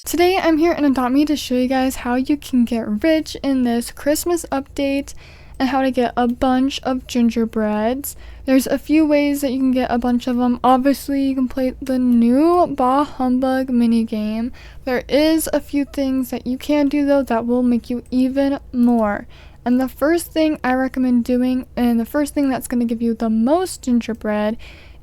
Today I'm here in Adopt Me to show you guys how you can get rich in this Christmas update and how to get a bunch of gingerbreads. There's a few ways that you can get a bunch of them. Obviously, you can play the new Bah Humbug minigame. There is a few things that you can do though that will make you even more. And the first thing I recommend doing, and the first thing that's going to give you the most gingerbread,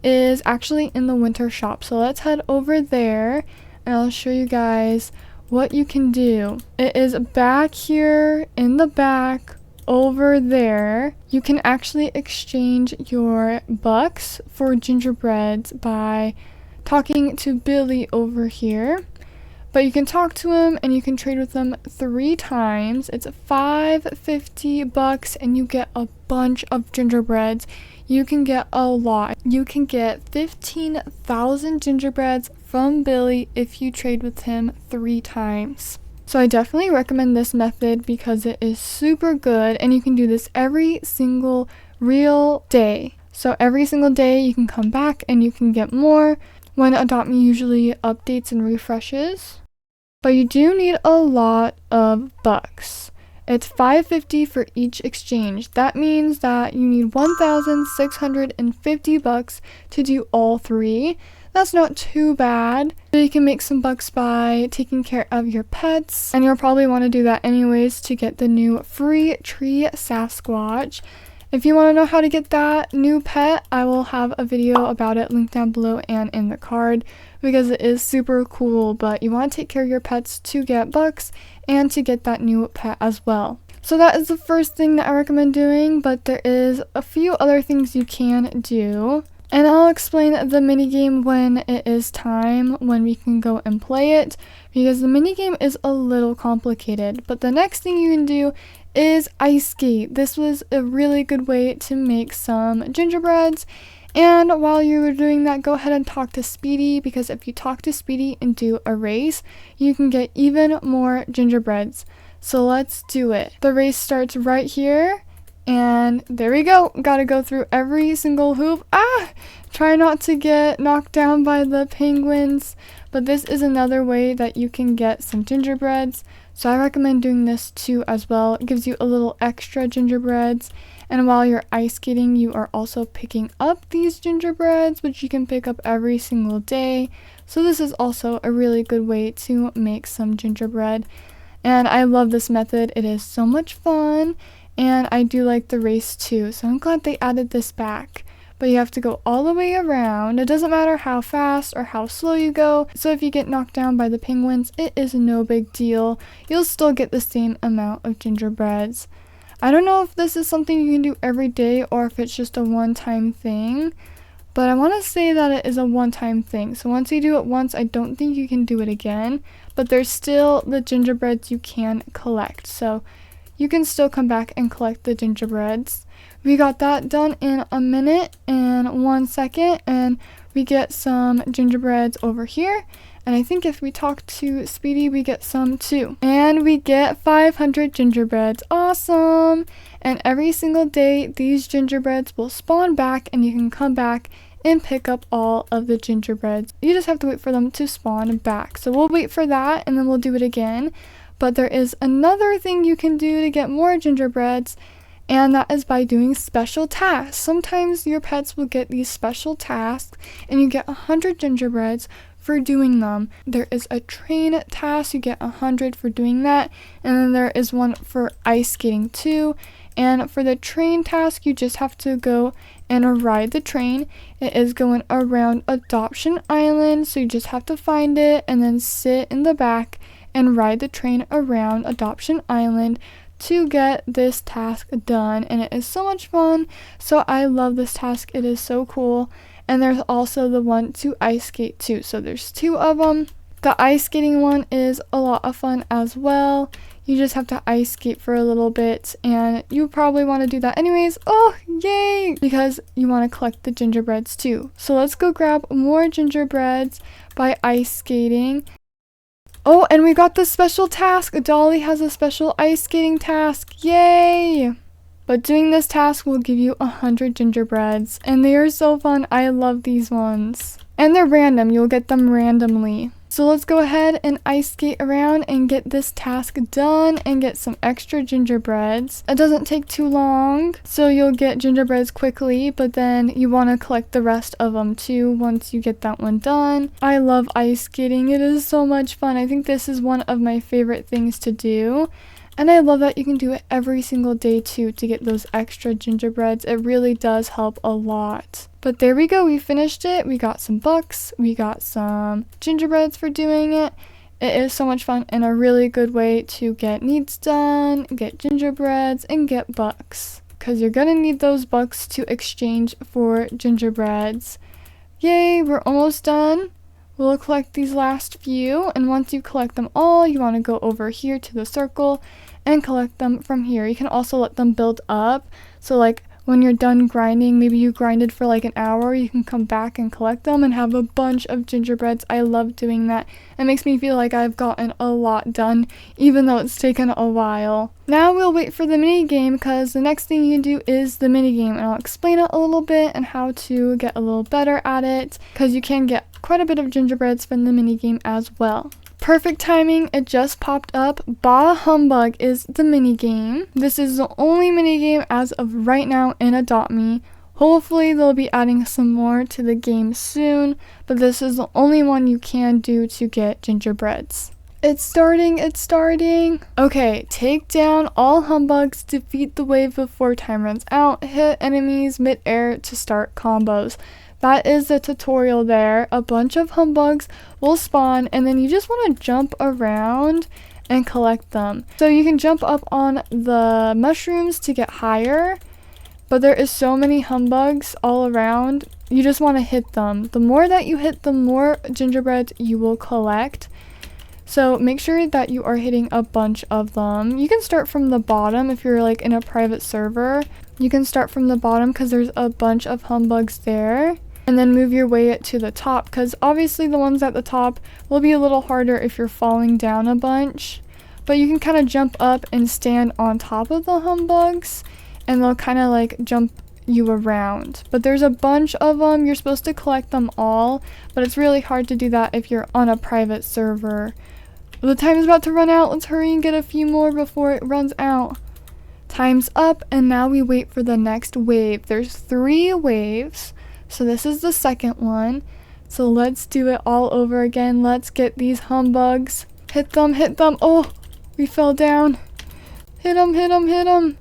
is actually in the winter shop. So let's head over there and I'll show you guys what you can do. It is back here in the back over there. You can actually exchange your bucks for gingerbreads by talking to Billy over here. But you can talk to him and you can trade with them 3 times. It's $5.50 and you get a bunch of gingerbreads. You can get a lot. You can get 15,000 gingerbreads from Billy if you trade with him 3 times. So I definitely recommend this method because it is super good and you can do this every single real day. So every single day you can come back and you can get more when Adopt Me usually updates and refreshes. But you do need a lot of bucks. It's $5.50 for each exchange. That means that you need 1,650 bucks to do all 3. That's not too bad. So you can make some bucks by taking care of your pets, and you'll probably want to do that anyways to get the new free tree Sasquatch. If you want to know how to get that new pet, I will have a video about it linked down below and in the card because it is super cool, but you want to take care of your pets to get bucks and to get that new pet as well. So that is the first thing that I recommend doing, but there is a few other things you can do. And I'll explain the minigame when it is time, when we can go and play it, because the minigame is a little complicated. But the next thing you can do is ice skate. This was a really good way to make some gingerbreads. And while you were doing that, go ahead and talk to Speedy, because if you talk to Speedy and do a race, you can get even more gingerbreads. So let's do it. The race starts right here. And there we go. Gotta go through every single hoop. Try not to get knocked down by the penguins. But this is another way that you can get some gingerbreads. So I recommend doing this too as well. It gives you a little extra gingerbreads. And while you're ice skating, you are also picking up these gingerbreads, which you can pick up every single day. So this is also a really good way to make some gingerbread. And I love this method. It is so much fun. And I do like the race too, so I'm glad they added this back. But you have to go all the way around. It doesn't matter how fast or how slow you go. So if you get knocked down by the penguins, it is no big deal. You'll still get the same amount of gingerbreads. I don't know if this is something you can do every day or if it's just a one-time thing. But I want to say that it is a one-time thing. So once you do it once, I don't think you can do it again. But there's still the gingerbreads you can collect. So you can still come back and collect the gingerbreads. We got that done in a minute and 1 second, and we get some gingerbreads over here. And I think if we talk to Speedy, we get some too. And we get 500 gingerbreads. Awesome! And every single day, these gingerbreads will spawn back, and you can come back and pick up all of the gingerbreads. You just have to wait for them to spawn back. So we'll wait for that, and then we'll do it again. But there is another thing you can do to get more gingerbreads, and that is by doing special tasks. Sometimes your pets will get these special tasks, and you get 100 gingerbreads for doing them. There is a train task, you get 100 for doing that, and then there is one for ice skating too. And for the train task, you just have to go and ride the train. It is going around Adoption Island, so you just have to find it and then sit in the back and ride the train around Adoption Island to get this task done. And it is so much fun. So I love this task. It is so cool. And there's also the one to ice skate too. So there's 2 of them. The ice skating one is a lot of fun as well. You just have to ice skate for a little bit, and you probably want to do that anyways. Oh, yay! Because you want to collect the gingerbreads too. So let's go grab more gingerbreads by ice skating. Oh, and we got the special task. Dolly has a special ice skating task. Yay! But doing this task will give you 100 gingerbreads, and they are so fun. I love these ones. And they're random. You'll get them randomly. So let's go ahead and ice skate around and get this task done and get some extra gingerbreads. It doesn't take too long, so you'll get gingerbreads quickly, but then you want to collect the rest of them too once you get that one done. I love ice skating. It is so much fun. I think this is one of my favorite things to do. And I love that you can do it every single day too to get those extra gingerbreads. It really does help a lot. But there we go, we finished it. We got some bucks, we got some gingerbreads for doing it. It is so much fun and a really good way to get needs done, get gingerbreads, and get bucks. Because you're gonna need those bucks to exchange for gingerbreads. Yay, we're almost done. We'll collect these last few, and once you collect them all, you want to go over here to the circle and collect them from here. You can also let them build up, so like when you're done grinding, maybe you grinded for like an hour, you can come back and collect them and have a bunch of gingerbreads. I love doing that. It makes me feel like I've gotten a lot done, even though it's taken a while. Now we'll wait for the mini game, because the next thing you can do is the mini game, and I'll explain it a little bit and how to get a little better at it, because you can get quite a bit of gingerbreads from the mini game as well. Perfect timing, it just popped up. Bah Humbug is the mini game. This is the only mini game as of right now in Adopt Me. Hopefully they'll be adding some more to the game soon, but this is the only one you can do to get gingerbreads. It's starting. Okay, take down all humbugs, defeat the wave before time runs out, hit enemies mid-air to start combos. That is the tutorial there. A bunch of humbugs will spawn, and then you just want to jump around and collect them. So you can jump up on the mushrooms to get higher, but there is so many humbugs all around. You just want to hit them. The more that you hit, the more gingerbread you will collect. So make sure that you are hitting a bunch of them. You can start from the bottom if you're like in a private server. You can start from the bottom because there's a bunch of humbugs there. And then move your way to the top, because obviously the ones at the top will be a little harder if you're falling down a bunch. But you can kind of jump up and stand on top of the humbugs, and they'll kind of like jump you around. But there's a bunch of them. You're supposed to collect them all, but it's really hard to do that if you're on a private server. The time is about to run out. Let's hurry and get a few more before it runs out. Time's up, and now we wait for the next wave. There's 3 waves. So this is the second one. So let's do it all over again. Let's get these humbugs. Hit them. Oh, we fell down. Hit them.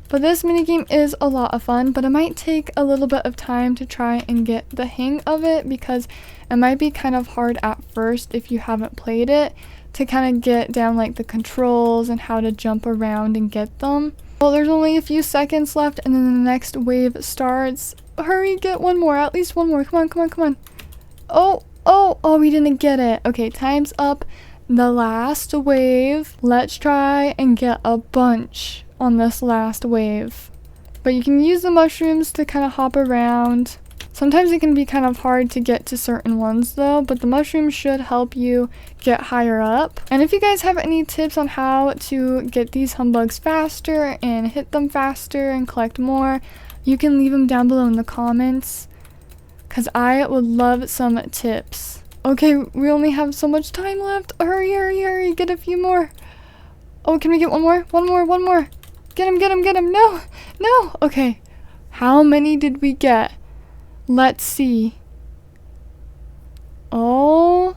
But this minigame is a lot of fun, but it might take a little bit of time to try and get the hang of it, because it might be kind of hard at first if you haven't played it to kind of get down like the controls and how to jump around and get them. Well, there's only a few seconds left, and then the next wave starts. Hurry, get one more, at least one more. Come on. Oh, we didn't get it. Okay, time's up. The last wave. Let's try and get a bunch on this last wave. But you can use the mushrooms to kind of hop around. Sometimes it can be kind of hard to get to certain ones though, but the mushrooms should help you get higher up. And if you guys have any tips on how to get these humbugs faster and hit them faster and collect more, you can leave them down below in the comments, because I would love some tips. Okay, we only have so much time left. Hurry, get a few more. Oh, can we get one more? One more. Get him. No. Okay, how many did we get? Let's see. Oh,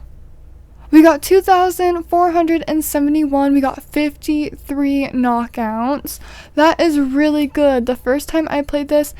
we got 2,471. We got 53 knockouts. That is really good. The first time I played this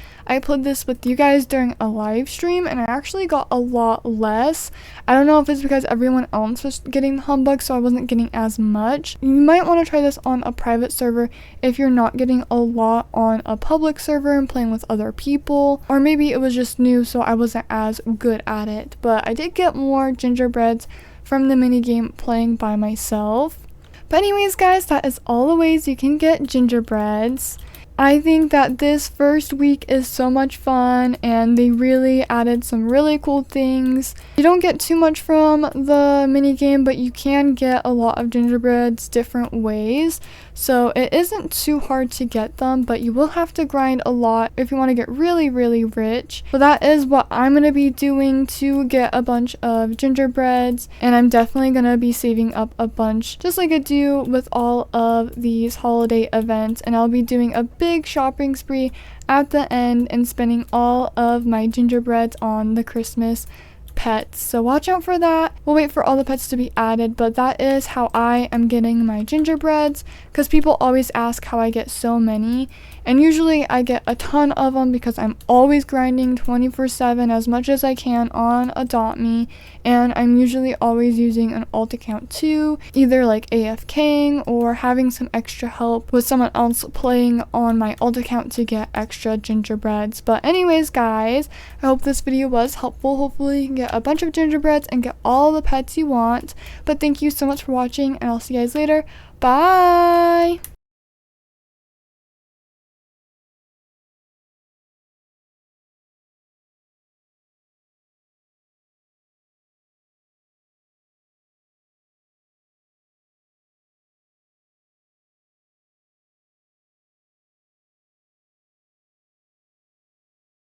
with you guys during a live stream, and I actually got a lot less. I don't know if it's because everyone else was getting the humbug, so I wasn't getting as much. You might want to try this on a private server if you're not getting a lot on a public server and playing with other people. Or maybe it was just new, so I wasn't as good at it. But I did get more gingerbreads from the minigame playing by myself. But anyways guys, that is all the ways you can get gingerbreads. I think that this first week is so much fun, and they really added some really cool things. You don't get too much from the minigame, but you can get a lot of gingerbreads different ways. so it isn't too hard to get them, but you will have to grind a lot if you want to get really rich. But that is what I'm going to be doing to get a bunch of gingerbreads, and I'm definitely going to be saving up a bunch just like I do with all of these holiday events, and I'll be doing a big shopping spree at the end and spending all of my gingerbreads on the Christmas pets. So watch out for that. We'll wait for all the pets to be added, but that is how I am getting my gingerbreads, because people always ask how I get so many, and usually I get a ton of them because I'm always grinding 24/7 as much as I can on Adopt Me, and I'm usually always using an alt account too, either like AFKing or having some extra help with someone else playing on my alt account to get extra gingerbreads. But anyways guys, I hope this video was helpful. Hopefully you can get a bunch of gingerbreads and get all the pets you want. But thank you so much for watching, and I'll see you guys later. Bye!